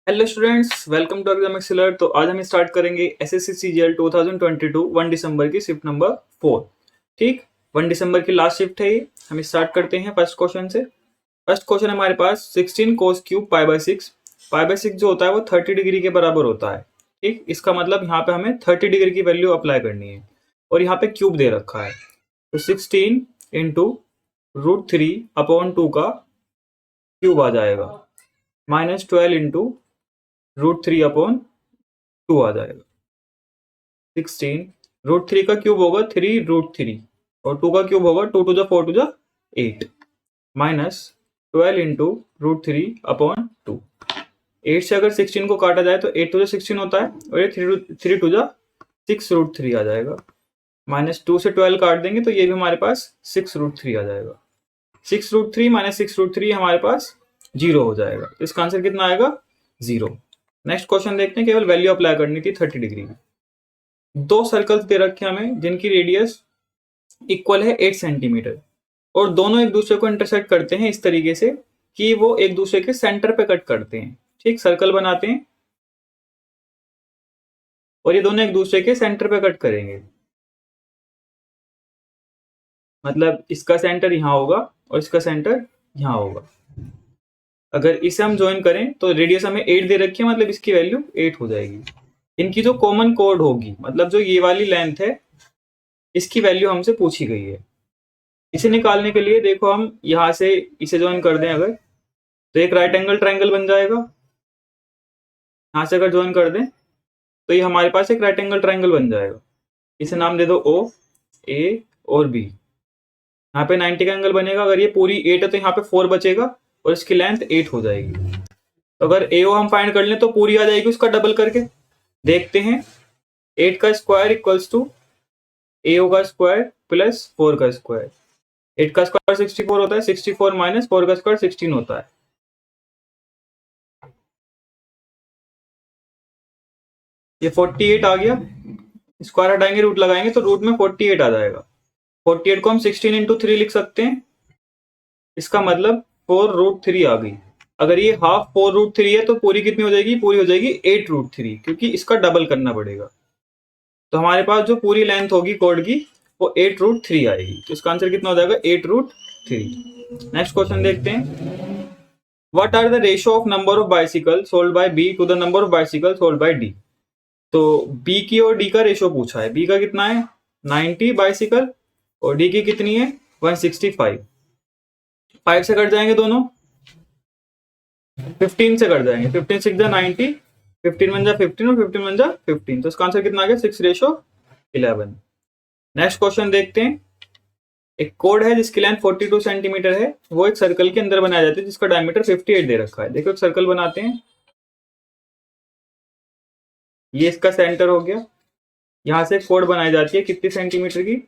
Hello students, welcome to exam Exceller. तो आज हम स्टार्ट करेंगे एसएससी सीजीएल 2022 1 दिसंबर की शिफ्ट नंबर 4। ठीक, 1 दिसंबर की लास्ट शिफ्ट है ये। हम स्टार्ट करते हैं फर्स्ट क्वेश्चन से। फर्स्ट क्वेश्चन हमारे पास 16 cos cube pi by 6। Pi by 6 जो होता है वो 30 डिग्री के बराबर होता है। ठीक, इसका मतलब यहाँ पे हमें 30 डिग्री की वैल्यू अप्लाई करनी है और यहाँ पे क्यूब दे रखा है। तो 16 इंटू √3 अपॉन 2 का क्यूब आ जाएगा, माइनस 12 इंटू √3 अपॉन 2 आ जाएगा। 16 √3 का क्यूब होगा 3 √3 और 2 का क्यूब होगा 2 to the 4 to the 8 minus 12 into √3 upon 2। 8 से अगर 16 को काटा जाए तो 8 टू द 16 होता है और ये 3 टू द 6 √3 आ जाएगा। माइनस 2 से 12 काट देंगे तो ये भी हमारे पास 6 √3 आ जाएगा। 6 √3 माइनस 6 √3 हमारे पास 0 हो जाएगा। तो इसका आंसर कितना आएगा? 0। नेक्स्ट क्वेश्चन देखते हैं। केवल वैल्यू अप्लाई करनी थी 30 डिग्री की। दो सर्कल्स दे रखे हमें जिनकी रेडियस इक्वल है 8 सेंटीमीटर और दोनों एक दूसरे को इंटरसेक्ट करते हैं इस तरीके से कि वो एक दूसरे के सेंटर पे कट करते हैं। ठीक, सर्कल बनाते हैं और ये दोनों एक दूसरे के सेंटर पे कट करेंगे। मतलब इसका सेंटर यहाँ होगा और इसका सेंटर यहाँ होगा। अगर इसे हम ज्वाइन करें तो रेडियस हमें 8 दे रखी है, मतलब इसकी वैल्यू 8 हो जाएगी। इनकी जो कॉमन कोड होगी, मतलब जो ये वाली लेंथ है, इसकी वैल्यू हमसे पूछी गई है। इसे निकालने के लिए देखो, हम यहाँ से इसे ज्वाइन कर दें अगर, तो एक राइट एंगल ट्रायंगल बन जाएगा। यहाँ से अगर ज्वाइन कर दें तो ये हमारे पास एक राइट एंगल ट्रायंगल बन जाएगा। इसे नाम दे दो ओ, ए और बी। यहाँ पे 90 का एंगल बनेगा। अगर ये पूरी 8 है तो यहाँ पे 4 बचेगा और इसकी लेंथ 8 हो जाएगी। तो अगर ए ओ हम फाइंड कर लें तो पूरी आ जाएगी उसका डबल करके। देखते हैं, 8 का स्क्वायर इक्वल्स टू ए ओ का स्क्वायर प्लस 4 का स्क्वायर। 8 का स्क्वायर 64 होता है, 64 माइनस 4 का स्क्वायर 16 होता है। ये 48 आ गया। स्क्वायर हटाएंगे, रूट लगाएंगे तो रूट में 48 आ जाएगा। 48 को हम 16 इंटू 3 लिख सकते हैं। इसका मतलब 4 √3 आ गई। अगर ये हाफ 4 √3 है तो पूरी कितनी हो जाएगी? पूरी हो जाएगी 8 √3, क्योंकि इसका डबल करना पड़ेगा। तो हमारे पास जो पूरी लेंथ होगी कोड की वो 8 √3 आएगी। तो इसका आंसर कितना हो जाएगा? 8 √3। नेक्स्ट क्वेश्चन देखते हैं। What are the ratio of number of bicycle sold by B to the number of bicycle sold by D. तो बी की और डी का रेशियो पूछा है। बी का कितना है? 90 बाइसिकल और डी की कितनी है? 165। 5 से कट जाएंगे दोनों, 15 से कट जाएंगे। 15 6 जा 90, 15 1 जा 15 और 15 1 जा 15। तो इसका आंसर कितना आ गया? 6:11। नेक्स्ट क्वेश्चन देखते हैं। एक कोड है जिसकी लेंथ 42 सेंटीमीटर है, वो एक सर्कल के अंदर बनाया जाता है जिसका डायमीटर 58 दे रखा है। देखो, एक सर्कल बनाते हैं। ये इसका सेंटर हो गया। यहां से कोड बनाई जाती है कितनी सेंटीमीटर की?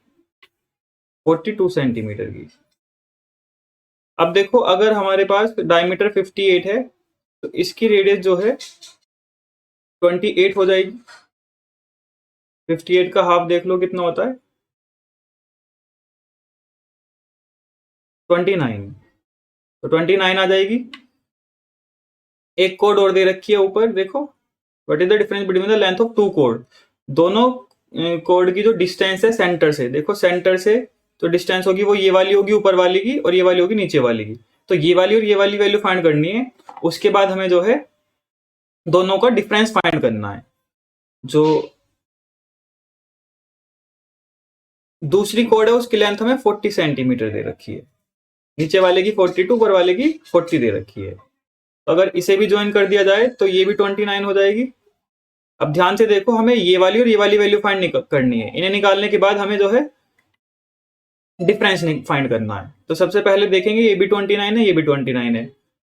42 सेंटीमीटर की। अब देखो, अगर हमारे पास डायमीटर 58 है तो इसकी रेडियस जो है 28 हो जाएगी। 58 का हाफ देख लो कितना होता है? 29। तो 29 आ जाएगी। एक कोड और दे रखी है ऊपर, देखो। What is the difference between the length of two code. दोनों कोड की जो डिस्टेंस है सेंटर से, देखो सेंटर से तो डिस्टेंस होगी वो ये वाली होगी ऊपर वाली की और ये वाली होगी नीचे वाली की। तो ये वाली और ये वाली वैल्यू फाइंड करनी है। उसके बाद हमें जो है दोनों का डिफरेंस फाइंड करना है। जो दूसरी कोड है उसकी लेंथ हमें 40 सेंटीमीटर दे रखी है। नीचे वाले की 42, ऊपर वाले की 40 दे रखी है। तो अगर इसे भी ज्वाइन कर दिया जाए तो ये भी 29 हो जाएगी। अब ध्यान से देखो, हमें ये वाली और ये वाली वैल्यू फाइंड करनी है। इन्हें निकालने के बाद हमें जो है डिफरेंस फाइंड करना है। तो सबसे पहले देखेंगे, ये भी 29 है, ये भी 29 है।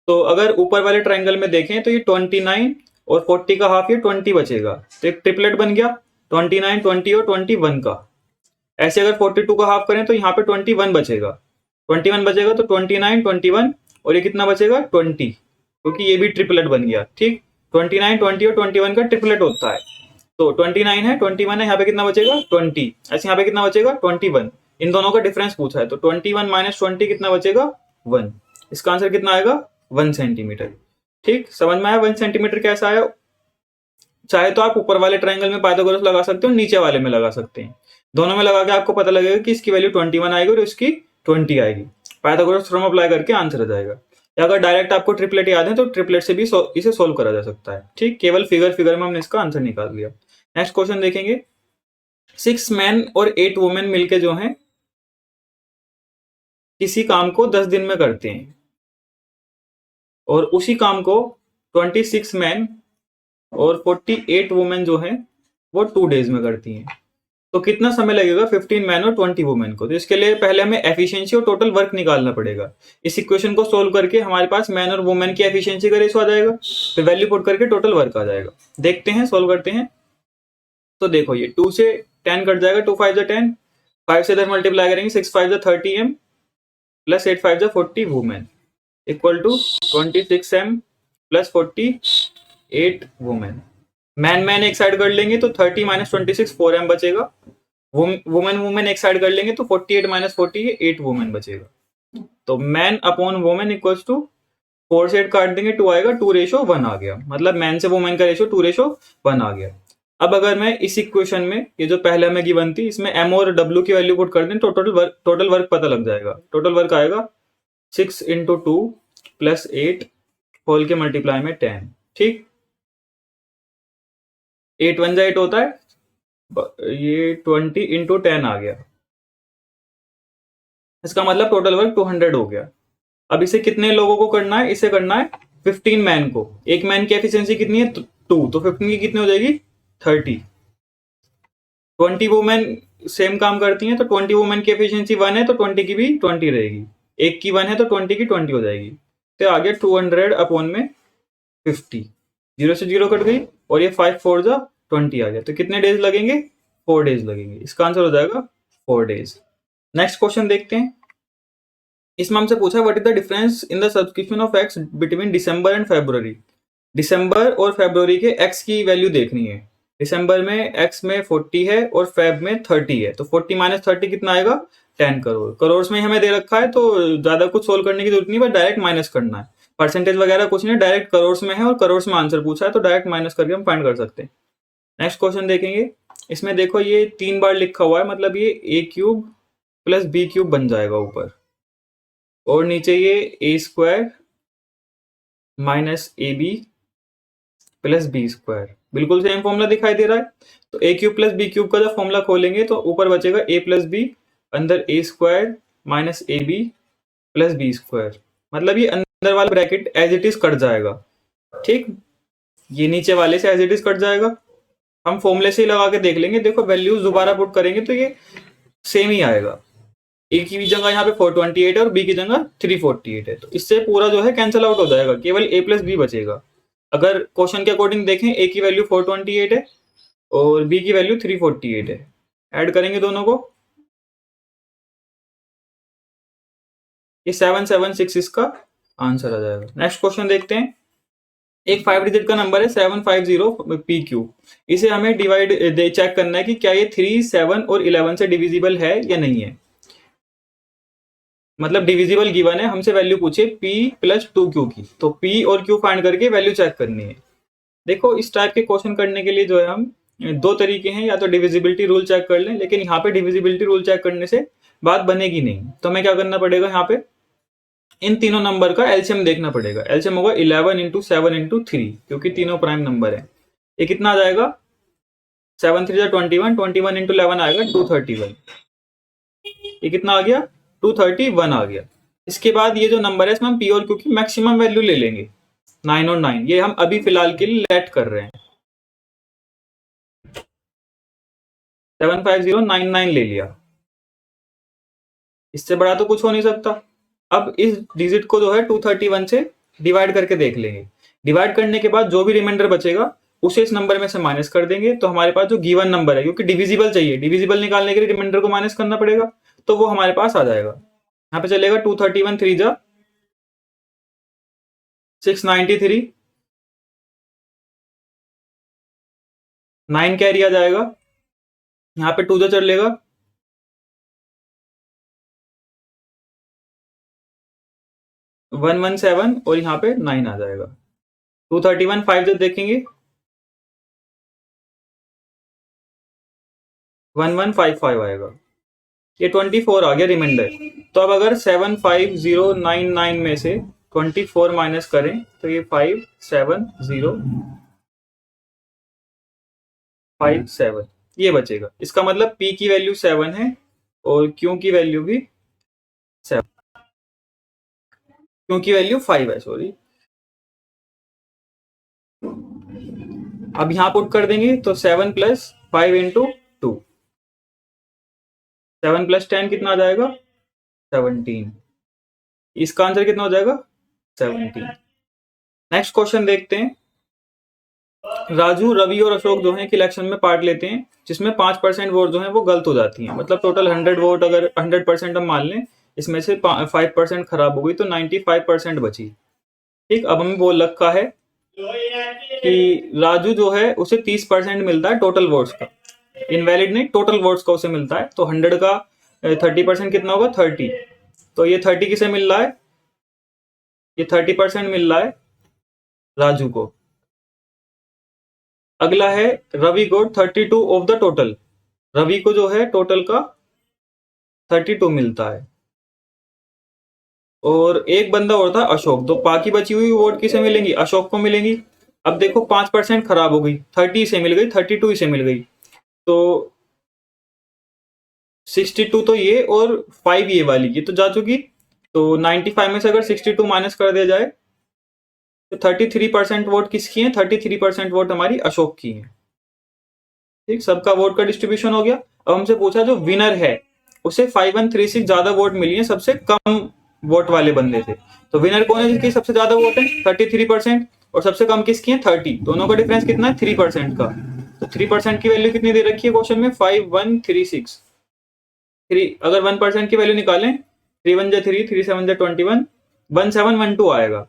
तो अगर ऊपर वाले ट्रायंगल में देखें तो ये 29 और 40 का हाफ, ये 20 बचेगा। तो एक ट्रिपलेट बन गया 29, 20 और 21 का। ऐसे अगर 42 का हाफ करें तो यहाँ पे 21 बचेगा। 21 बचेगा तो 29, 21 और ये कितना बचेगा? 20, क्योंकि ये भी ट्रिपलेट बन गया। ठीक, 29, 20 और 21 का ट्रिपलेट होता है। तो 29 है, 21 है, यहाँ पे कितना बचेगा? 20। ऐसे यहाँ पे कितना बचेगा? 21। इन दोनों का डिफरेंस पूछा है तो 21 माइनस 20 कितना बचेगा? 1। इसका आंसर कितना आएगा? 1 सेंटीमीटर। ठीक, समझ में आया 1 सेंटीमीटर कैसा आया। चाहे तो आप ऊपर वाले ट्रायंगल में पाइथागोरस लगा सकते हो, नीचे वाले में लगा सकते हैं। दोनों में लगा के आपको पता लगेगा कि इसकी वैल्यू 21 आएगी और इसकी 20 आएगी। पाइथागोरस थ्योरम अप्लाई करके आंसर आ जाएगा। या अगर डायरेक्ट आपको ट्रिपलेट याद है तो ट्रिपलेट से भी इसे सोल्व करा जा सकता है। ठीक, केवल फिगर में हमने इसका आंसर निकाल लिया। नेक्स्ट क्वेश्चन देखेंगे। 6 मैन और 8 वुमेन मिलके जो है किसी काम को 10 दिन में करते हैं और उसी काम को 26 मैन और 48 वुमेन जो है वो 2 डेज में करती हैं। तो कितना समय लगेगा 15 मैन और 20 वुमेन को। तो इसके लिए पहले हमें एफिशिएंसी और टोटल वर्क निकालना पड़ेगा। इस इक्वेशन को सोल्व करके हमारे पास मैन और वुमेन की एफिशिएंसी का रेशो आ जाएगा, फिर वैल्यू पुट करके टोटल वर्क आ जाएगा। देखते हैं, सोल्व करते हैं। तो देखो ये 2 से 10 कट जाएगा, 2 5 10, 5 से इधर मल्टीप्लाई करेंगे, 6 5 30 M plus 8 5 40 women equal to 26 M plus 48 women. Man एक साइड कर लेंगे तो 30 माइनस 26 4 एम बचेगा। वुमेन एक साइड कर लेंगे तो 48 माइनस 40 8 वुमेन बचेगा। तो man upon women equals to 4 से 8 काट देंगे, 2 आएगा, 2:1 आ गया। मतलब मैन से वुमेन का रेशो 2:1 आ गया। अब अगर मैं इस इक्वेशन में ये जो पहले हमें गिवन थी इसमें एम और डब्ल्यू की वैल्यू पुट कर दें तो टोटल वर्क पता लग जाएगा। टोटल वर्क आएगा 6 इंटू 2 प्लस 8 होल के मल्टीप्लाई में 10। ठीक, 8 1 8 होता है, ये 20 इंटू 10 आ गया। इसका मतलब टोटल वर्क 200 हो गया। अब इसे कितने लोगों को करना है, इसे करना है 15 मैन को। एक मैन की एफिशिएंसी कितनी है 2, तो 15 की कितनी हो जाएगी 30। 20 वुमेन सेम काम करती हैं तो 20 वुमेन की एफिशिएंसी 1 है तो 20 की भी 20 रहेगी। एक की 1 है तो 20 की 20 हो जाएगी। तो आ गया 200 अपॉन में 50, 0 से 0 कट गई और ये 5 4 जा 20 आ गया। तो कितने डेज लगेंगे 4 डेज लगेंगे। इसका आंसर हो जाएगा 4 डेज। नेक्स्ट क्वेश्चन देखते हैं। इसमें हमसे पूछा what is the difference in the subscription of X between December and February. दिसंबर और फेब्रुवरी के एक्स की वैल्यू देखनी है। दिसंबर में एक्स में 40 है और फेब में 30 है, तो 40 माइनस 30 कितना आएगा 10 करोड़। करोड़ में हमें दे रखा है तो ज्यादा कुछ सोल्व करने की जरूरत नहीं, बस डायरेक्ट माइनस करना है। परसेंटेज वगैरह कुछ नहीं, डायरेक्ट करोड़ में है और करोड़ में आंसर पूछा है तो डायरेक्ट माइनस करके हम फाइंड कर सकते हैं। नेक्स्ट क्वेश्चन देखेंगे। इसमें देखो ये 3 बार लिखा हुआ है, मतलब ये A cube plus B cube बन जाएगा ऊपर, और नीचे ये A square minus A B plus B square, बिल्कुल सेम फॉर्मूला दिखाई दे रहा है। तो A cube plus B cube का जब फॉर्मूला खोलेंगे तो ऊपर बचेगा ए प्लस बी अंदर A square minus A B plus B square, मतलब ये अंदर वाला bracket as it is cut जाएगा। ठीक, ये नीचे वाले से एज इट इज कट जाएगा। हम फॉर्मूले से ही लगा के देख लेंगे। देखो वैल्यूज दोबारा पुट करेंगे तो ये सेम ही आएगा। ए की जगह यहाँ पे 428 है और बी की जगह 348 है, तो इससे पूरा जो है कैंसिल आउट हो जाएगा, केवल ए प्लस बी बचेगा। अगर क्वेश्चन के अकॉर्डिंग देखें ए की वैल्यू 428 है और बी की वैल्यू 348 है, ऐड करेंगे दोनों को, ये 776 इसका आंसर आ जाएगा। नेक्स्ट क्वेश्चन देखते हैं। एक 5 डिजिट का नंबर है 750 पी क्यू। इसे हमें डिवाइड चेक करना है कि क्या ये 3 7 और 11 से डिविजिबल है या नहीं है। मतलब डिविजिबल गिवन है, हमसे वैल्यू पूछे p प्लस 2q की, तो p और q फाइंड करके वैल्यू चेक करनी है। देखो इस टाइप के क्वेश्चन करने के लिए जो है हम दो तरीके हैं, या तो डिविजिबिलिटी रूल चेक कर लें, लेकिन यहाँ पे डिविजिबिलिटी रूल चेक करने से बात बनेगी नहीं। तो हमें क्या करना पड़ेगा, यहाँ पे इन तीनों नंबर का एलसीएम देखना पड़ेगा। एलसीएम होगा 11 इंटू 7 इंटू 3, क्योंकि तीनों प्राइम नंबर है। ये कितना आ जाएगा 7 3 21, 21 इंटू 11 आएगा 231। ये कितना आ गया 231 आ गया। इसके बाद ये जो नंबर है इसमें हम पी और क्यू की मैक्सिमम वैल्यू ले लेंगे 9 और 9, ये हम अभी फिलहाल के लिए लेट कर रहे हैं। 75099 ले लिया, इससे बड़ा तो कुछ हो नहीं सकता। अब इस डिजिट को जो है 231 से डिवाइड करके देख लेंगे। डिवाइड करने के बाद जो भी रिमाइंडर बचेगा उसे इस नंबर में से माइनस कर देंगे, तो हमारे पास जो गिवन नंबर है, क्योंकि डिविजिबल चाहिए, डिविजिबल निकालने के लिए रिमाइंडर को माइनस करना पड़ेगा, तो वो हमारे पास आ जाएगा। यहाँ पे चलेगा 231 3 जा 693, 9 कैरी आ जाएगा, यहाँ पे 2 जा चलेगा 117 और यहाँ पे 9 आ जाएगा। 231 5 जब देखेंगे 1155 आएगा, ये 24 आ गया रिमाइंडर। तो अब अगर 75099 में से 24 माइनस करें तो ये 57057 ये बचेगा। इसका मतलब P की वैल्यू 7 है और Q की वैल्यू भी 7, Q की वैल्यू 5 है, सॉरी। अब यहां पुट कर देंगे तो 7 प्लस 5 इंटू 2, 7 प्लस 10 कितना आ जाएगा 17। इसका आंसर कितना हो जाएगा 17। नेक्स्ट क्वेश्चन देखते हैं। राजू, रवि और अशोक जो है एक इलेक्शन में पार्ट लेते हैं जिसमें 5% वोट जो है वो गलत हो जाती हैं। मतलब टोटल 100 वोट अगर 100% हम मान लें, इसमें से 5% खराब हो गई तो 95% बची। ठीक, अब हमें बोल रखा है कि राजू जो है उसे 30% मिलता है टोटल वोट्स का, इनवैलिड नहीं टोटल वोट्स का उसे मिलता है। तो 100 का 30% कितना होगा 30। तो ये 30 किसे मिल रहा है, ये 30% मिल रहा है राजू को। अगला है रवि को 32 ऑफ द टोटल, रवि को जो है टोटल का 32 मिलता है। और एक बंदा और था अशोक, तो बाकी बची हुई वोट किसे मिलेंगी, अशोक को मिलेंगी। अब देखो 5% खराब हो गई, 30 से मिल गई, 32 से मिल गई, तो 62 तो ये और 5 ये वाली ये तो जा चुकी। तो 95 में से अगर 62 माइनस कर दिया जाए तो 33% वोट किसकी है, 33% वोट हमारी अशोक की है। ठीक, सबका वोट का डिस्ट्रीब्यूशन हो गया। अब हमसे पूछा जो विनर है उसे 5136 ज्यादा वोट मिली है सबसे कम वोट वाले बंदे से। तो विनर कौन है जिसकी सबसे ज्यादा वोट है 33%, और सबसे कम किसकी है 30। दोनों का डिफरेंस कितना है 3% का। तो 3% की वैल्यू कितनी दे रखी है क्वेश्चन में 5136। अगर 1% की वैल्यू निकालें 3 1 जा 3, 3 7 जा 21, 1712 आएगा।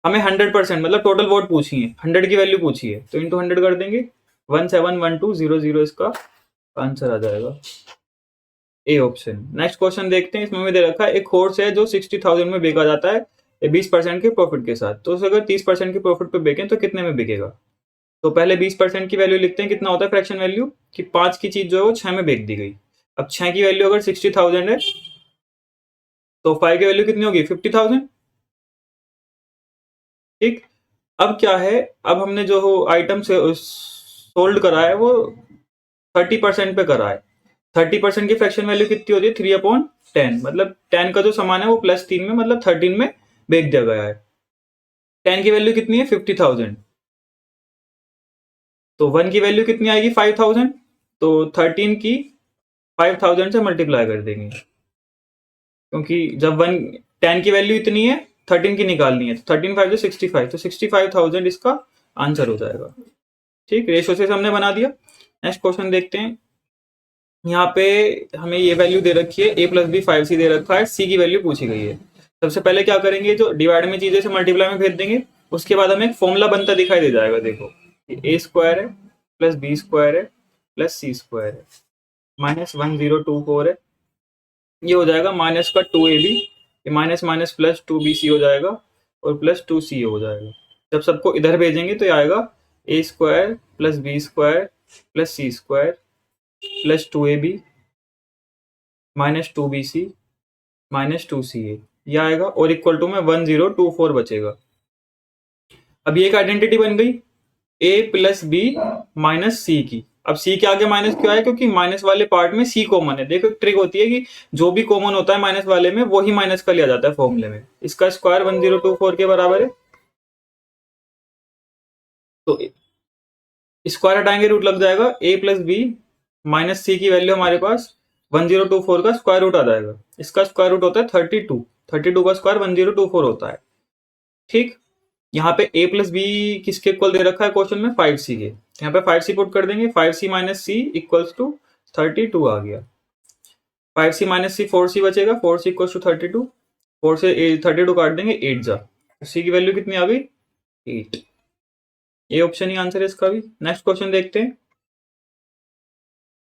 हमें 100% मतलब टोटल वोट पूछी है, 100 की वैल्यू पूछी है, तो इंटू 100 कर देंगे 171200 इसका आंसर आ जाएगा, ए ऑप्शन। नेक्स्ट क्वेश्चन देखते हैं। इसमें हमें दे रखा है एक हॉर्स है जो 60,000 में बेचा जाता है 20% के प्रॉफिट के साथ। तो अगर 30% के प्रॉफिट पे बेचें तो कितने में बिकेगा। तो पहले 20% की वैल्यू लिखते हैं, कितना होता है फ्रैक्शन वैल्यू कि 5 की चीज जो है वो 6 में बेच दी गई। अब 6 की वैल्यू अगर 60,000 है तो 5 की वैल्यू कितनी होगी 50,000। ठीक, अब क्या है, अब हमने जो आइटम से सोल्ड करा है वो 30% पे करा है। 30% की फ्रैक्शन वैल्यू कितनी होती है 3/10, मतलब 10 का जो सामान है वो +3 में मतलब 13 में बेच दिया गया है। 10 की वैल्यू कितनी है 50,000, तो 1 की वैल्यू कितनी आएगी 5,000। तो 13 की 5,000 से मल्टीप्लाई कर देंगे, क्योंकि जब 10 की वैल्यू इतनी है 13 की निकालनी है, तो 13 5 65, तो 65,000 इसका आंसर हो जाएगा। ठीक, रेशो से हमने बना दिया। नेक्स्ट क्वेश्चन देखते हैं। यहाँ पे हमें ये वैल्यू दे रखी है a+b 5c दे रखा है, c की वैल्यू पूछी गई है। सबसे पहले क्या करेंगे, जो डिवाइड में चीजें से मल्टीप्लाई में भेज देंगे, उसके बाद हमें एक फॉर्मूला बनता दिखाई दे जाएगा। देखो a² है +b² है +c² है -1024 है, ये हो जाएगा माइनस का 2ab, ये माइनस माइनस +2bc हो जाएगा और +2c हो जाएगा। जब सबको इधर भेजेंगे तो ये आएगा a² + b² + c² +2ab -2bc -2ca ये आएगा, और इक्वल टू में 1024 बचेगा। अब ये एक आइडेंटिटी बन गई a + b - c की। अब c के आगे माइनस क्यों आया, क्योंकि माइनस वाले पार्ट में c कॉमन है। देखो ट्रिक होती है कि जो भी कॉमन होता है माइनस वाले में वो ही माइनस का लिया जाता है फॉर्मूले में। इसका स्क्वायर 1024 के बराबर है, तो स्क्वायर हटाएंगे रूट लग जाएगा। a + b - c की वैल्यू हमारे पास 1024 का स्क्वायर रूट आ जाएगा। इसका स्क्वायर रूट होता है 32, 32 का स्क्वायर 1024 होता है। ठीक, यहाँ पे a + b किसके इक्वल दे रखा है क्वेश्चन में 5c के, यहाँ पे 5c पुट कर देंगे, 5c - c = 32 आ गया। 5c - c 4c बचेगा, 4c = 32, 4 से 32 काट देंगे 8 जा, c की वैल्यू कितनी आ गई 8। ये ऑप्शन ही आंसर है इसका भी। नेक्स्ट क्वेश्चन देखते हैं।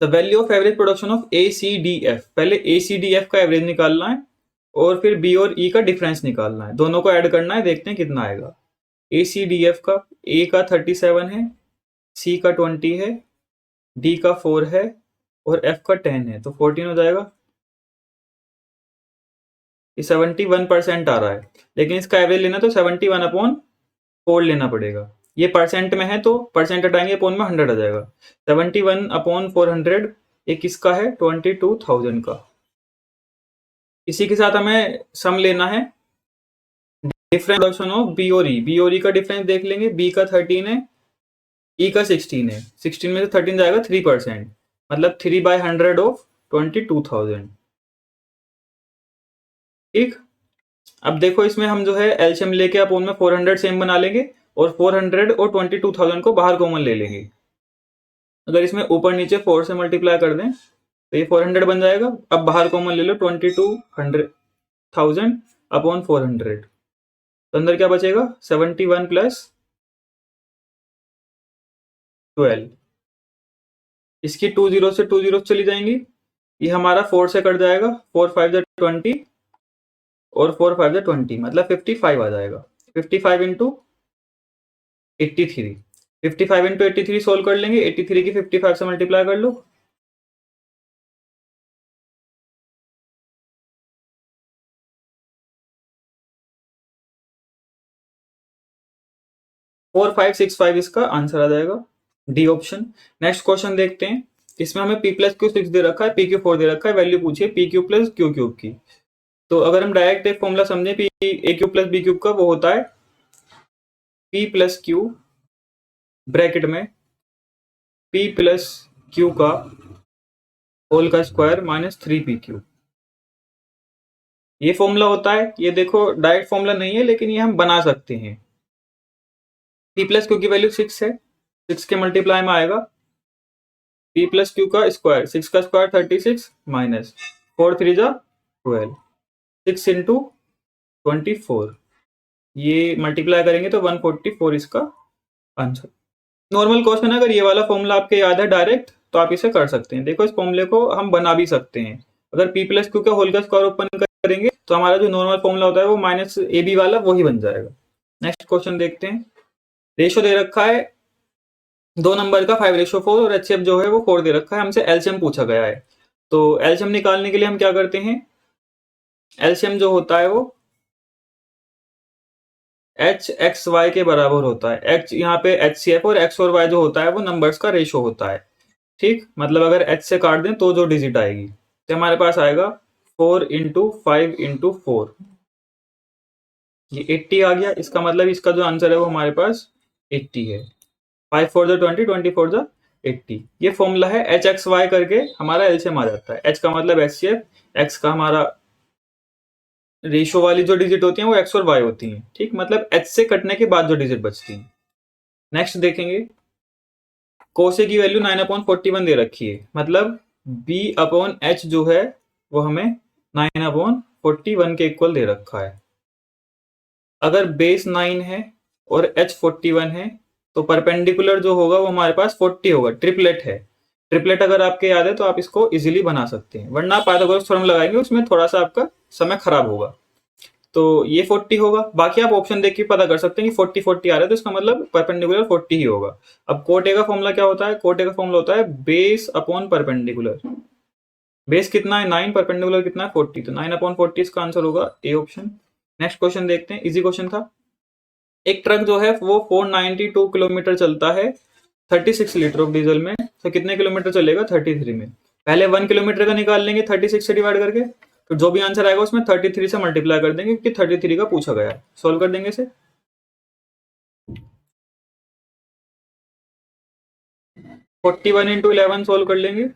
The value of average production of ACDF, पहले ACDF का एवरेज निकालना है और फिर B और E का डिफरेंस निकालना है, दोनों को ऐड करना है, देखते हैं कितना आएगा। ACDF का A का 37 है, C का 20 है, D का 4 है और F का 10 है, तो 14 हो जाएगा। ये 71% आ रहा है, लेकिन इसका एवरेज लेना तो 71/4 लेना पड़ेगा। ये परसेंट में है तो परसेंट हटाएंगे, अपॉन में 100 आ जाएगा। 71/400 ये किसका है? 22,000 का। इसी के साथ हमें सम लेना है डिफरेंस प्रोडक्शन ऑफ बी और ई। बी और ई का डिफरेंस देख लेंगे। बी का 13 है, ई का 16 है। 16 में से 13 जाएगा 3%, मतलब 3/100 ऑफ 22,000। ठीक, अब देखो इसमें हम जो है एलसीएम लेके अपॉन में 400 सेम बना लेंगे और 400 और 22,000 को बाहर कॉमन ले लेंगे। अगर इसमें ऊपर नीचे 4 से मल्टीप्लाई कर दें तो ये 400 बन जाएगा। अब बाहर कॉमन ले लो 22,000 अपॉन 400, तो अंदर क्या बचेगा? 71 + 12। इसकी 2 जीरो से 2 जीरो चली जाएंगी, ये हमारा 4 से कट जाएगा। 4 5 जा 20 और 4 5 जा 20, मतलब 55 आ जाएगा। 55 इंटू 83, 55 इंटू 83 सोल्व कर लेंगे। 83 की 55 से मल्टीप्लाई कर लो, 4565 इसका आंसर आ जाएगा, डी ऑप्शन। नेक्स्ट क्वेश्चन देखते हैं। इसमें हमें p + q 6 दे रखा है, p q 4 दे रखा है, वैल्यू पूछिए p q + q क्यूब की। तो अगर हम डायरेक्ट एक फॉर्मूला समझे p a cube + b cube का, वो होता है p + q ब्रैकेट में p + q का होल का स्क्वायर माइनस 3p3। ये फॉर्मूला होता है। ये देखो डायरेक्ट फॉर्मूला नहीं है, लेकिन ये हम बना सकते हैं। p + q की वैल्यू 6 है, 6 के मल्टीप्लाई में आएगा p + q का स्क्वायर, 6 का स्क्वायर 36 माइनस 4 3 जा 12, 6 इंटू 24, ये मल्टीप्लाई करेंगे तो 144 इसका आंसर। नॉर्मल क्वेश्चन है, अगर ये वाला फॉर्मूला आपके याद है डायरेक्ट तो आप इसे कर सकते हैं। देखो इस फॉर्मूले को हम बना भी सकते हैं। अगर p + q का होल का स्क्वायर ओपन करेंगे तो हमारा जो नॉर्मल फॉर्मूला होता है वो माइनस ab वाला वही बन जाएगा। नेक्स्ट क्वेश्चन देखते हैं। रेशो दे रखा है 2 नंबर का 5:4 और HCF जो है वो 4 दे रखा है। हमसे एलसीएम पूछा गया है, तो एलसीएम निकालने के लिए हम क्या करते हैं? एलसीएम जो होता है वो एच एक्स वाई के बराबर होता है। एच यहाँ पे HCF और एक्स और वाई जो होता है वो नंबर्स का रेशो होता है। ठीक, मतलब अगर एच से काट दें तो जो डिजिट आएगी, तो हमारे पास आएगा 4 इंटू 5 इंटू 4, ये 80 आ गया। इसका मतलब इसका जो आंसर है वो हमारे पास 80 है। 5 4 जा 20, 20 4 जा 80। ये फॉर्मूला है एच एक्स वाई करके हमारा एलसीएम आ जाता है। एच का मतलब HCF, एक्स का हमारा रेशो वाली जो डिजिट होती हैं वो एक्स और वाई होती हैं। ठीक, मतलब एच से कटने के बाद जो डिजिट बचती हैं। नेक्स्ट देखेंगे, कोसे की वैल्यू 9/41 दे रखी है, मतलब b/h जो है वो हमें 9/41 के इक्वल दे रखा है। अगर बेस 9 है और h 41 है तो परपेंडिकुलर जो होगा वो हमारे पास 40 होगा। ट्रिपलेट है। ट्रिपलेट अगर आपके याद है तो आप इसको इजीली बना सकते हैं, वरना पाइथागोरस थ्योरम लगाएंगे उसमें थोड़ा सा आपका समय खराब होगा। तो ये 40 होगा। बाकी आप ऑप्शन देख के पता कर सकते हैं कि 40 40 आ रहा है तो इसका मतलब परपेंडिकुलर 40 ही होगा। अब कोट ए का फॉर्मूला क्या होता है? कोट ए का फॉर्मूला होता है बेस अपॉन परपेंडिकुलर। बेस कितना है? 9, परपेंडिकुलर कितना है? 40, तो 9/40 इसका आंसर होगा ए ऑप्शन। नेक्स्ट क्वेश्चन देखते हैं, इजी क्वेश्चन था। एक ट्रक जो है वो 492 किलोमीटर चलता है 36 लीटर ऑफ डीजल में, तो कितने किलोमीटर चलेगा 33 में? पहले 1 किलोमीटर का निकाल लेंगे 36 से डिवाइड करके, तो जो भी आंसर आएगा उसमें 33 से मल्टीप्लाई कर देंगे क्योंकि 33 का पूछा गया है। सोल्व कर देंगे इसे। 41 इंटू 11 सोल्व कर लेंगे,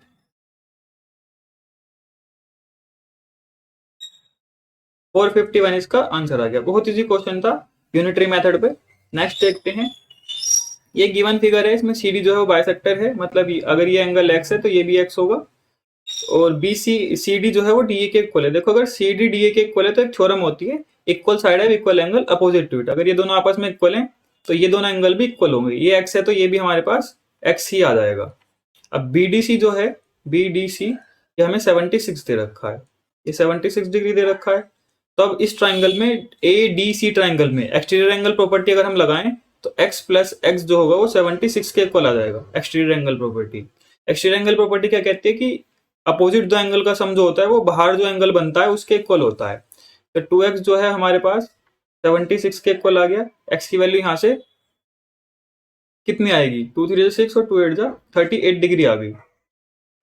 451 इसका आंसर आ गया। बहुत इजी क्वेश्चन था यूनिटरी मेथड पे। नेक्स्ट देखते हैं, ये गिवन फिगर है, इसमें CD जो है वो बाइसेक्टर है, मतलब अगर ये एंगल x है तो ये भी x होगा, और CD जो है वो DA के इक्वल है। देखो अगर CD DA के इक्वल है तो एक थ्योरम होती है इक्वल साइड है equal angle opposite to it. अगर ये दोनों आपस में इक्वल हैं तो ये दोनों एंगल भी इक्वल होंगे। ये x है तो ये भी हमारे पास x ही आ जाएगा। अब BDC जो है, BDC ये हमें 76 दे रखा है, ये 76 डिग्री दे रखा है। तो अब इस ट्राइंगल में ADC ट्राइंगल में एक्सटीरियर एंगल प्रॉपर्टी अगर हम लगाएं तो x प्लस एक्स जो होगा वो 76 के इक्वल आ जाएगा। Exterior angle property, exterior angle property क्या कहती है कि अपोजिट दो एंगल का सम जो होता है वो बाहर जो एंगल बनता है उसके इक्वल होता है। तो 2x जो है हमारे पास 76 के इक्वल आ गया। x की वैल्यू यहाँ से कितनी आएगी, 2 3 6 और 2 8 38 डिग्री आ गई।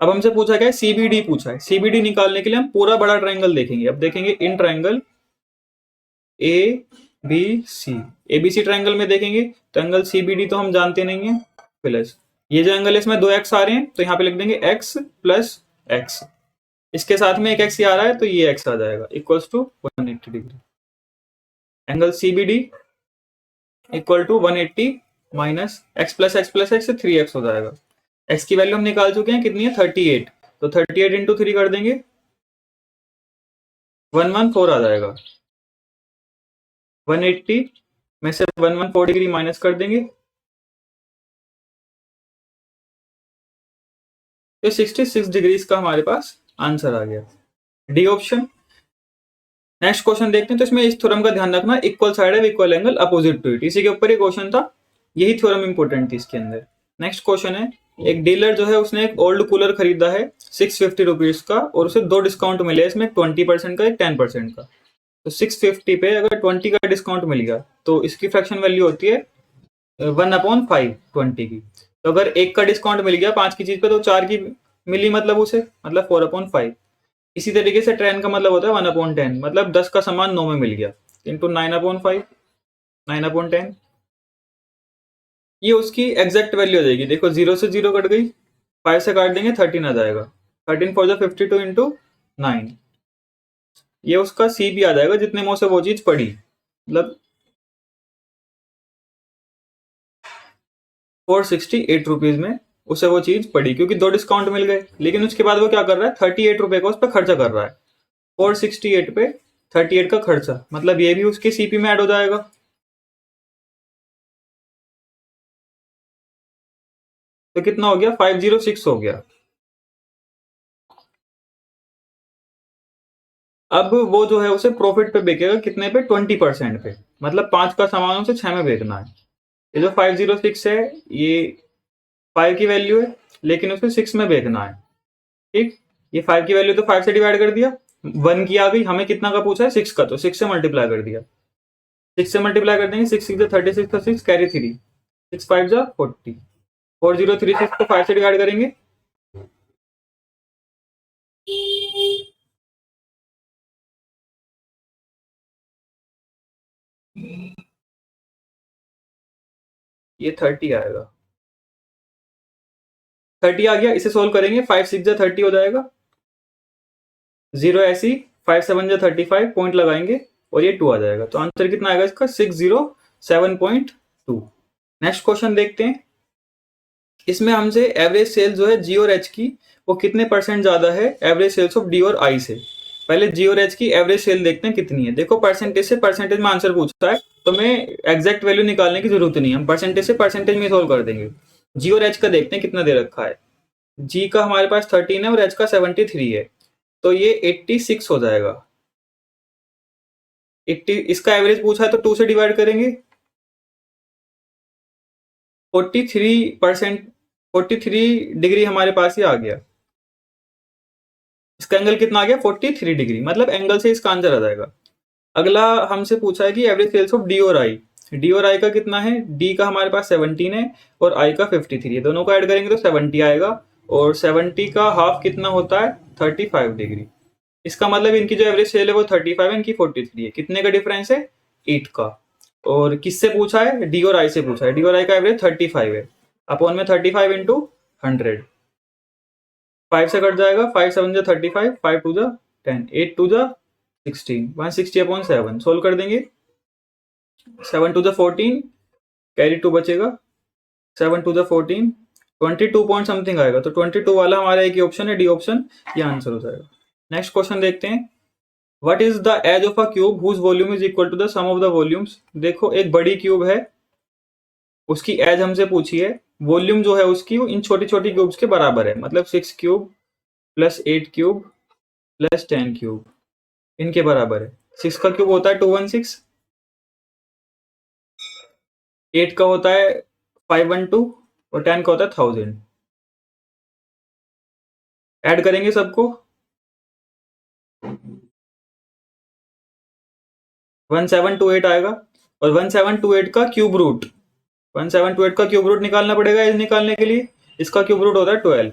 अब हमसे पूछा क्या है, CBD पूछा है। CBD निकालने के लिए हम पूरा बड़ा ट्राइंगल देखेंगे। अब देखेंगे in triangle ABC, ABC triangle में देखेंगे तो एंगल CBD तो हम जानते नहीं है, प्लस ये जो एंगल है इसमें 2x आ रहे हैं तो यहाँ पे लिख देंगे x प्लस x, इसके साथ में एक x आ रहा है तो ये x आ जाएगा equals to 180 degree. Angle CBD equal to 180 minus x plus x plus x से 3x हो जाएगा। x की वैल्यू हम निकाल चुके हैं, कितनी है 38, तो 38 इंटू 3 कर देंगे 114 आ जाएगा। 180 में से 114 डिग्री माइनस कर देंगे तो 66 डिग्रीज का हमारे पास आंसर आ गया, डी ऑप्शन। नेक्स्ट क्वेश्चन देखते हैं। तो इसमें इस थ्योरम का ध्यान रखना, इक्वल साइड है equal angle opposite to it, इसी के ऊपर ये क्वेश्चन था, यही थ्योरम इंपॉर्टेंट थी इसके अंदर। नेक्स्ट क्वेश्चन है, एक डीलर जो है उसने एक ओल्ड कूलर खरीदा है 650 रुपीज का और उसे 2 डिस्काउंट मिले, इसमें 20% का एक 10% का। तो 650 पे अगर 20 का डिस्काउंट मिल गया तो इसकी फ्रैक्शन वैल्यू होती है 1/5 20 की। तो अगर एक का डिस्काउंट मिल गया 5 की चीज पे तो 4 की मिली, मतलब उसे मतलब 4/5। इसी तरीके से 10 का मतलब होता है 1/10, मतलब 10 का सामान 9 में मिल गया, इंटू 9/5 9/10, ये उसकी एग्जैक्ट वैल्यू हो जाएगी। देखो 0 से 0 कट गई, 5 से काट देंगे 13 आ जाएगा, 13 4 52 इंटू 9, ये उसका CP आ जाएगा जितने में उसे वो चीज पड़ी, मतलब 468 रुपीज में उसे वो चीज पड़ी, क्योंकि 2 डिस्काउंट मिल गए। लेकिन उसके बाद वो क्या कर रहा है, 38 रुपए का उस पर खर्चा कर रहा है, 468 पे 38 का खर्चा, मतलब ये भी उसके CP में ऐड हो जाएगा। तो कितना हो गया, 506 हो गया। अब वो जो है उसे प्रॉफिट पे बेचेगा, कितने पे, 20% पे, मतलब 5 का सामान उसे 6 में बेचना है। ये जो 506 है ये 5 की वैल्यू है, लेकिन उसे 6 में बेचना है। ठीक, ये 5 की वैल्यू तो 5 से डिवाइड कर दिया, 1 की आ गई, हमें कितना का पूछा है 6 का, तो 6 से मल्टीप्लाई कर दिया, 6 से मल्टीप्लाई कर देंगे, 6 6 36 का 6 कैरी 3, 6 5 40, 4036 को 5 से डिवाइड करेंगे, ये 30 आएगा, 30 आ गया। इसे सोल्व करेंगे, 5 6 30 हो जाएगा, 0 ऐसी, 5 7 35 पॉइंट लगाएंगे और ये 2 आ जाएगा। तो आंसर कितना आएगा इसका, 607.2। नेक्स्ट क्वेश्चन देखते हैं। इसमें हमसे एवरेज सेल जो है जी और एच की वो कितने परसेंट ज्यादा है एवरेज सेल्स ऑफ डी और आई से। पहले जी और एच की एवरेज सेल देखते हैं कितनी है। देखो परसेंटेज से परसेंटेज में आंसर पूछता है तो हमें एग्जैक्ट वैल्यू निकालने की जरूरत नहीं है, हम परसेंटेज से परसेंटेज में सोल्व कर देंगे। जी और एच का देखते हैं कितना दे रखा है। जी का हमारे पास 13 है और एच का 73 है, तो ये 86 हो जाएगा। 80, इसका एवरेज पूछा है तो 2 से डिवाइड करेंगे, 43%, 43 डिग्री हमारे पास ही आ गया। इसका एंगल कितना आ गया, 43 डिग्री, मतलब एंगल से इसका आंसर आ जाएगा। अगला हमसे पूछा है कि एवरेज सेल्स ऑफ डी और आई। डी और आई का कितना है, डी का हमारे पास 17 है और आई का 53 है, दोनों को ऐड करेंगे तो 70 आएगा और 70 का हाफ कितना होता है 35 डिग्री। इसका मतलब इनकी जो एवरेज सेल है वो 35 है, इनकी 43 है। कितने का डिफरेंस है, 8 का। और किससे पूछा है, डी और आई से पूछा है। डी और आई का एवरेज 35 है, अपॉन में 35 इंटू 100, 5 से कट जाएगा, 5 7 35, 5 2 10, 8 2 16, 160/7 सोल्व कर देंगे, 7 2 14, कैरी 2 बचेगा, 7 2 14, 22 पॉइंट समथिंग आएगा। तो 22 वाला हमारा एक ही ऑप्शन है, डी ऑप्शन, ये आंसर हो जाएगा। नेक्स्ट क्वेश्चन देखते हैं। What is the edge of a cube whose volume is equal to the sum of the volumes. देखो एक बड़ी क्यूब है, उसकी एज हमसे पूछी है, वॉल्यूम जो है उसकी वो इन छोटी छोटी क्यूब्स के बराबर है, मतलब 6 cube plus 8 cube plus 10 cube, इनके बराबर है। 6 का क्यूब होता है 216, 8 का होता है 512 और 10 का होता है 1000। ऐड करेंगे सबको, 1728 आएगा। और 1728 का क्यूब रूट, 1728 का क्यूब रूट निकालना पड़ेगा इस निकालने के लिए। इसका क्यूब रूट होता है 12।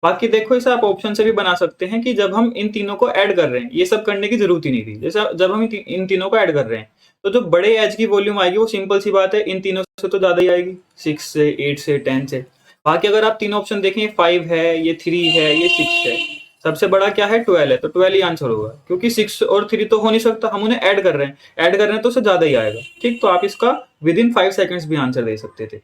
बाकी देखो इसे आप ऑप्शन से भी बना सकते हैं कि जब हम इन तीनों को ऐड कर रहे हैं, ये सब करने की जरूरत ही नहीं थी। जैसे जब हम इन तीनों को ऐड कर रहे हैं तो जो बड़े एच की वॉल्यूम आएगी वो सिंपल सी बात है, इन तीनों से तो ज्यादा ही आएगी, 6 से, 8 से, 10 से। बाकी अगर आप तीनों ऑप्शन देखें, 5 है, ये 3 है, ये 6 है, सबसे बड़ा क्या है 12 है, तो 12 ही आंसर होगा, क्योंकि 6 और 3 तो हो नहीं सकता, हम उन्हें ऐड कर रहे हैं, ऐड कर रहे हैं तो उससे ज्यादा ही आएगा। ठीक, तो आप इसका विद इन 5 सेकंड्स भी आंसर दे सकते थे।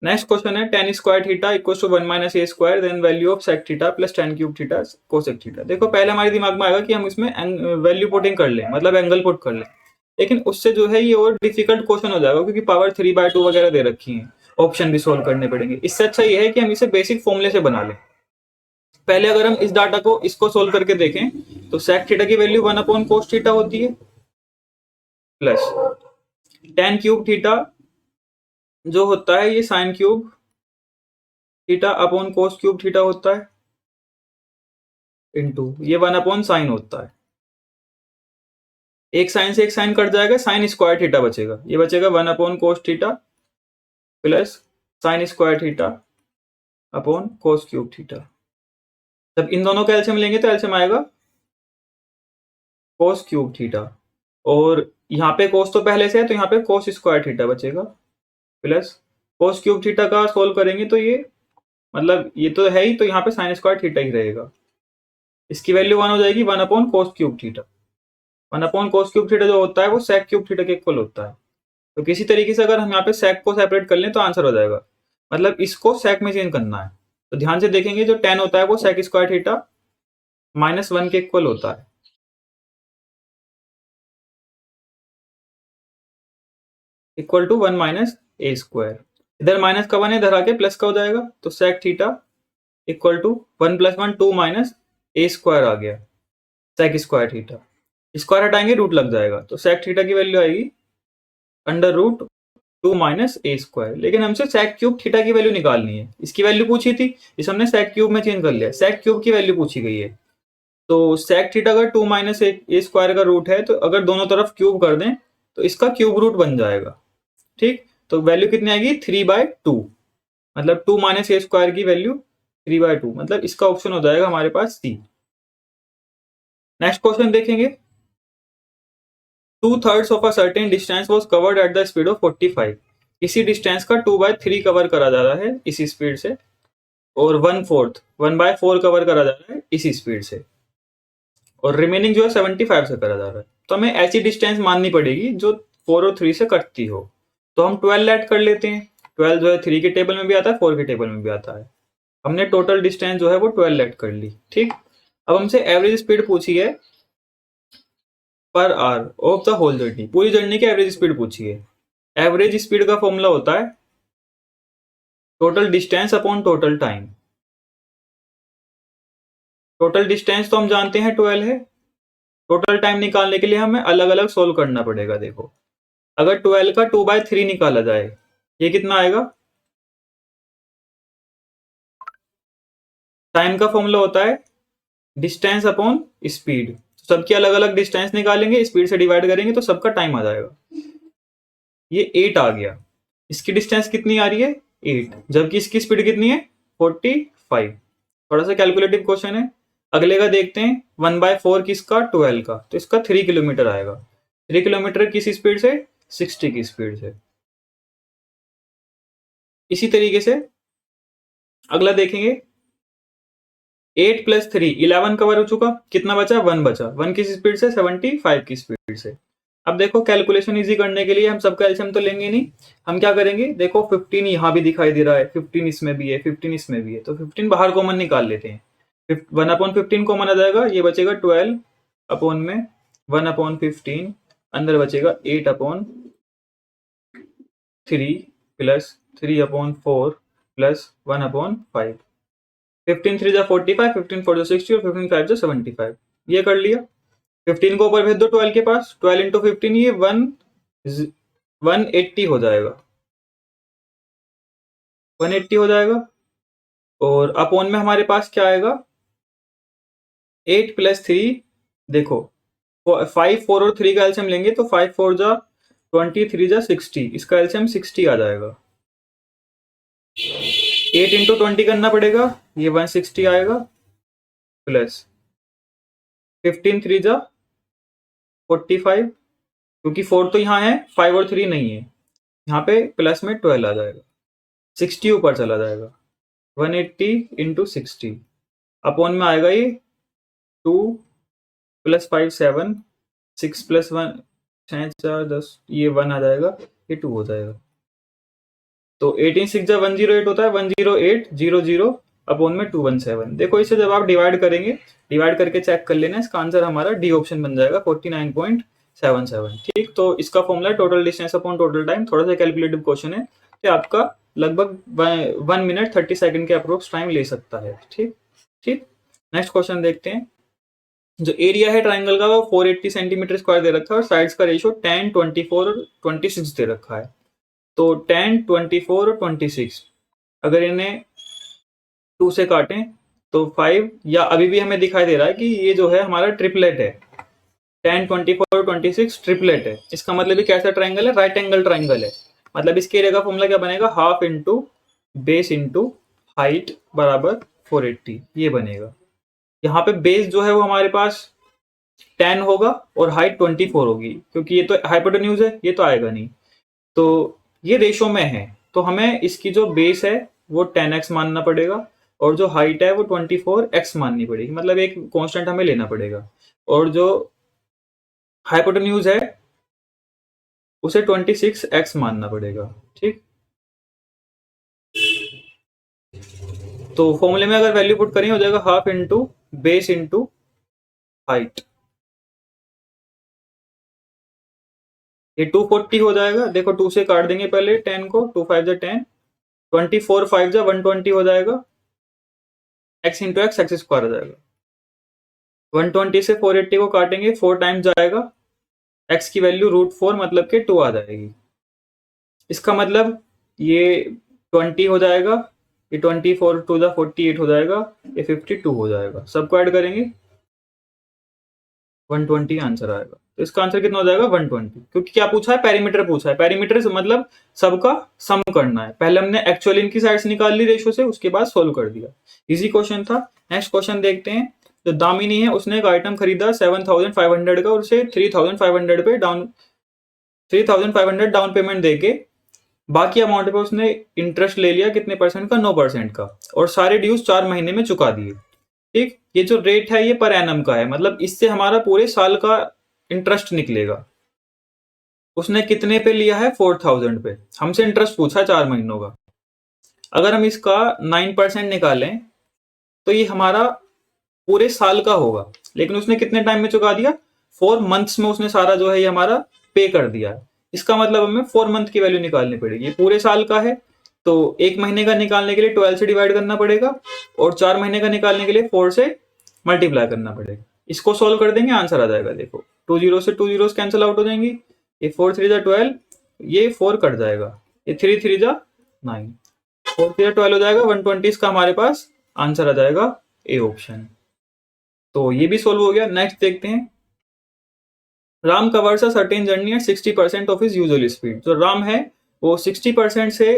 नेक्स्ट क्वेश्चन है tan square theta equal to 1 minus A square then value of sec theta plus tan cube theta cosec theta. देखो पहले हमारे दिमाग में आएगा कि हम इसमें वैल्यू पुटिंग कर लें, मतलब एंगल पुट कर लें, लेकिन उससे जो है ये और डिफिकल्ट क्वेश्चन हो जाएगा, क्योंकि पावर 3/2 वगैरह दे रखी है, ऑप्शन भी सोल्व करने पड़ेंगे। इससे अच्छा ये है कि हम इसे बेसिक फॉर्मूले से बना लें। पहले अगर हम इस डाटा को इसको सोल्व करके देखें तो सेक थीटा की वैल्यू 1 अपॉन कोस थीटा होती है, प्लस tan क्यूब थीटा जो होता है ये sine cube theta upon cos cube theta होता है, इंटू ये 1 अपॉन साइन होता है। एक साइन से एक साइन कट जाएगा, साइन स्क्वायर थीटा बचेगा, ये बचेगा 1 upon cos theta plus sine square theta upon cos cube theta. जब इन दोनों का एलसीएम लेंगे तो एलसीएम आएगा कोस क्यूब थीटा, और यहाँ पे कोस तो पहले से है तो यहाँ पे कोस स्क्वायर थीटा बचेगा, प्लस कोस क्यूब थीटा का सोल्व करेंगे तो ये मतलब ये तो है ही, तो यहाँ पे साइन स्क्वायर थीटा ही रहेगा। इसकी वैल्यू 1 हो जाएगी 1 upon cos cube theta. 1 upon cos cube theta जो होता है वो सेक क्यूब थीटा के इक्वल होता है। तो किसी तरीके से अगर हम यहाँ पे सेक को सेपरेट कर लें तो आंसर हो जाएगा, मतलब इसको सेक में चेंज करना है। तो ध्यान से देखेंगे जो tan होता है वो सेक स्क्वायर थीटा -1 के इक्वल होता है, equal to 1 minus A square. इधर माइनस का 1 है, इधर आके प्लस का हो जाएगा, तो sec theta equal to 1 + 1 2 minus A square आ गया, सेक स्क्वायर थीटा। स्क्वायर हटाएंगे रूट लग जाएगा, तो सेक थीटा की वैल्यू आएगी √2 माइनस ए स्क्वायर। लेकिन हमसे सेक क्यूब थीटा की वैल्यू निकालनी है, इसकी वैल्यू पूछी थी, इस हमने सेक क्यूब में चेंज कर लिया, सेक क्यूब की वैल्यू पूछी गई है। तो सेक थीटा अगर 2 माइनस ए स्क्वायर का रूट है, तो अगर दोनों तरफ क्यूब कर दें तो इसका क्यूब रूट बन जाएगा। ठीक, तो वैल्यू कितनी आएगी 3/2, मतलब 2 माइनस ए स्क्वायर की वैल्यू 3/2, मतलब इसका ऑप्शन हो जाएगा हमारे पास सी। नेक्स्ट क्वेश्चन देखेंगे, 2/3 of a certain distance was covered at the speed of 45। इसी डिस्टेंस का 2/3 कवर करा जा रहा है इसी स्पीड से, और 1/4 कवर करा जा रहा है इसी स्पीड से, और रिमेनिंग जो है 75 से करा जा रहा है। तो हमें ऐसी डिस्टेंस माननी पड़ेगी जो 4 और 3 से कटती हो। तो हम 12 ऐड कर लेते हैं, 12 जो है 3 के टेबल में भी आता है, 4 के टेबल में भी आता है। हमने टोटल डिस्टेंस जो है वो 12 ऐड कर ली। ठीक, अब हमसे एवरेज स्पीड पूछी है per hour of the whole journey, पूरी जर्नी की एवरेज स्पीड पूछी है। एवरेज स्पीड का फॉर्मूला होता है total distance upon total time. Total distance तो हम जानते हैं 12 है, टोटल टाइम निकालने के लिए हमें अलग अलग सोल्व करना पड़ेगा। देखो अगर 12 का 2/3 निकाला जाए, ये कितना आएगा, टाइम का फॉर्मूला होता है डिस्टेंस अपॉन स्पीड। सबकी अलग अलग डिस्टेंस निकालेंगे, स्पीड से डिवाइड करेंगे तो सबका टाइम आ जाएगा। ये 8 आ गया, इसकी डिस्टेंस कितनी आ रही है 8, जबकि इसकी स्पीड कितनी है 45। थोड़ा सा कैलकुलेटिव क्वेश्चन है। अगले का देखते हैं, 1/4 किसका 12 का, तो इसका 3 किलोमीटर आएगा। 3 किलोमीटर किस स्पीड से 60 की स्पीड से। इसी तरीके से अगला देखेंगे, 8 + 3 11 कवर हो चुका, कितना बचा 1 बचा, 1 किस स्पीड से 75 की स्पीड से। अब देखो कैलकुलेशन इजी करने के लिए हम सबका एलसीएम तो लेंगे नहीं, हम क्या करेंगे, देखो 15 यहाँ भी दिखाई दे रहा है, 15 इसमें भी है, 15 इसमें भी है, तो 15 बाहर कॉमन निकाल लेते हैं। 1/15 कॉमन आ जाएगा, ये बचेगा 12 अपॉन में 1/15, अंदर बचेगा 8/3 प्लस 3/4 प्लस 1/5। 15 3 जा 45, 15 4 जा 60 और 15 5 जा 75, ये कर लिया। 15 को ऊपर भेज दो 12 के पास, 12 इंटू 15 ये 180 हो जाएगा, 180 हो जाएगा। और अपॉन में हमारे पास क्या आएगा, 8 प्लस 3, देखो 5 4 और 3 का एल्सियम लेंगे तो 5 4 जा 20, 3 जा 60, इसका एल्सियम 60 आ जाएगा। 8 इंटू 20 करना पड़ेगा, ये 160 आएगा, प्लस 15 3 जा 45, क्योंकि 4 तो यहाँ है, 5 और 3 नहीं है, यहाँ पे प्लस में 12 आ जाएगा, 60 ऊपर चला जाएगा, 180 इंटू 60 अपॉन में आएगा ये 2 प्लस 5 7, 6 प्लस 1 6 4 10, ये 1 आ जाएगा, ये 2 हो जाएगा। तो 18 6 जा 108 होता है, 10800 अपॉन में 217। देखो इसे जब आप डिवाइड करेंगे, डिवाइड करके चेक कर लेना, इसका आंसर हमारा डी ऑप्शन बन जाएगा 49.77। ठीक, तो इसका formula total distance upon total time, थोड़ा सा कैलकुलेटिव क्वेश्चन है कि आपका लगभग 1 मिनट 30 सेकंड के अप्रोक्स टाइम ले सकता है। ठीक ठीक, नेक्स्ट क्वेश्चन देखते हैं। जो एरिया है ट्राइंगल का वो 480 सेंटीमीटर स्क्वायर दे रखा है और साइड्स का रेशियो 10 24 और 26 दे रखा है। तो 10 24 और 26 अगर इन्हें 2 से काटें तो 5, या अभी भी हमें दिखाई दे रहा है कि ये जो है हमारा ट्रिपलेट है, 10 24 और 26 ट्रिपलेट है। इसका मतलब ये कैसा ट्राइंगल है, राइट एंगल ट्राइंगल है। मतलब इसके एरिया का फॉर्मूला क्या बनेगा, half into base into height बराबर 480, ये बनेगा। यहाँ पे बेस जो है वो हमारे पास 10 होगा और हाइट 24 होगी, क्योंकि ये तो हाइपोटेन्यूज है, ये तो आएगा नहीं, तो ये रेशो में है, तो हमें इसकी जो बेस है वो 10x मानना पड़ेगा और जो हाइट है वो 24x माननी पड़ेगी, मतलब एक कांस्टेंट हमें लेना पड़ेगा, और जो हाइपोटेन्यूज है उसे 26x मानना पड़ेगा। ठीक, तो फॉर्मूले में अगर वैल्यू पुट करें हो जाएगा half into base into height, ये 240 हो जाएगा। देखो 2 से काट देंगे पहले 10 को, 2 5 जा 10, 24 5 जा 120 हो जाएगा, x into X X square आ जाएगा। 120 से 480 को काटेंगे, 4 टाइम्स जाएगा, x की वैल्यू √4 मतलब के 2 आ जाएगी। इसका मतलब ये 20 हो जाएगा, ये 24 2 जा 48 हो जाएगा, ये 52 हो जाएगा। सबको ऐड करेंगे 120 आंसर आएगा। तो इसका आंसर कितना हो जाएगा 120, क्योंकि क्या पूछा है, पेरीमीटर पूछा है। पेरीमीटर से मतलब सबका सम करना है। पहले हमने एक्चुअल इनकी साइड्स निकाल ली रेशो से, उसके बाद सोल्व कर दिया, इजी क्वेश्चन था। नेक्स्ट क्वेश्चन देखते हैं। जो दामिनी है उसने एक आइटम खरीदा 7500 का और उसे 3500 डाउन पेमेंट देके बाकी अमाउंट पे उसने इंटरेस्ट ले लिया, कितने परसेंट का, 9% का, और सारे ड्यूज 4 महीने में चुका दिए। ठीक, ये जो रेट है ये पर एनम का है, मतलब इससे हमारा पूरे साल का इंटरेस्ट निकलेगा। उसने कितने पे लिया है, 4000 पे। हमसे इंटरेस्ट पूछा 4 महीनों का। अगर हम इसका 9% निकालें तो ये हमारा पूरे साल का होगा, लेकिन उसने कितने टाइम में चुका दिया, 4 मंथ्स में उसने सारा जो है ये हमारा पे कर दिया। इसका मतलब हमें 4 मंथ की वैल्यू निकालनी पड़ेगी। ये पूरे साल का है तो 1 महीने का निकालने के लिए 12 से डिवाइड करना पड़ेगा और 4 महीने का निकालने के लिए 4 से मल्टीप्लाई करना पड़ेगा। इसको सोल्व कर देंगे, आंसर आ जाएगा। देखो 2 जीरो से 2 जीरो कैंसिल आउट हो जाएंगी, ये 4 3 जा 12, ये 4 कट जाएगा, ये 3 3 जा 9, 4 3 जा 12 हो जाएगा, 120 का हमारे पास आंसर आ जाएगा ए ऑप्शन। तो ये भी सोल्व हो गया। नेक्स्ट देखते हैं। Ram covers a certain journey at 60% of his usual speed. जो राम है वो 60% से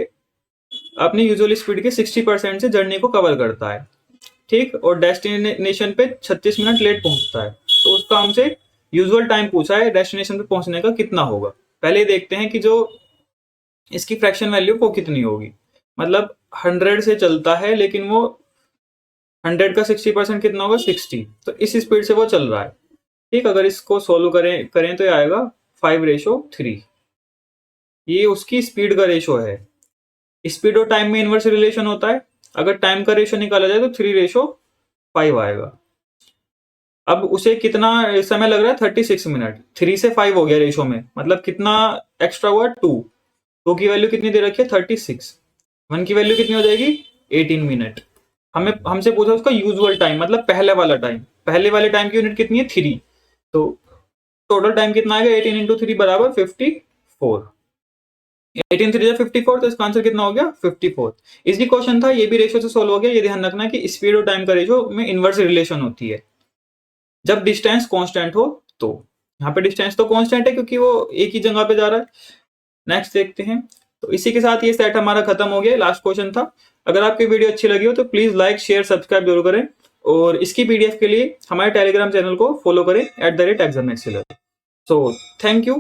अपनी यूजुअल स्पीड के 60% से जर्नी को कवर करता है। ठीक, और डेस्टिनेशन पे 36 मिनट लेट पहुंचता है। तो उसका हमसे यूजुअल टाइम पूछा है डेस्टिनेशन पे पहुंचने का कितना होगा। पहले देखते हैं कि जो इसकी फ्रैक्शन वैल्यू वो कितनी होगी। मतलब 100 से चलता है लेकिन वो 100 का 60% कितना होगा, 60। तो इस स्पीड से वो चल रहा है। ठीक, अगर इसको सोल्व करें तो ये आएगा 5:3। ये उसकी स्पीड का रेशो है। स्पीड और टाइम में इनवर्स रिलेशन होता है। अगर टाइम का रेशो निकाला जाए तो 3:5 आएगा। अब उसे कितना समय लग रहा है, 36 मिनट। 3 से 5 हो गया रेशो में, मतलब कितना एक्स्ट्रा हुआ, 2 की वैल्यू कितनी दे रखी है, 36। 1 की वैल्यू कितनी हो जाएगी, 18 मिनट। हमसे पूछा उसका यूजुअल टाइम, मतलब पहले वाला टाइम। पहले वाले टाइम की यूनिट कितनी है, 3। तो टोटल टाइम कितना आएगा 18 इंटू 3 बराबर 54। 18 3 54, तो इसका आंसर कितना हो गया 54। इजी क्वेश्चन था, ये भी रेशियो से सोल्व हो गया। ये ध्यान रखना कि स्पीड और टाइम का रेशियो में इनवर्स रिलेशन होती है जब डिस्टेंस कांस्टेंट हो। तो यहाँ पे डिस्टेंस तो कांस्टेंट है क्योंकि वो एक ही जगह पे जा रहा है। नेक्स्ट देखते हैं। तो इसी के साथ ये सेट हमारा खत्म हो गया, लास्ट क्वेश्चन था। अगर आपकी वीडियो अच्छी लगी हो तो प्लीज लाइक शेयर सब्सक्राइब जरूर करें, और इसकी पीडीएफ के लिए हमारे टेलीग्राम चैनल को फॉलो करें @exam excellence। So thank you.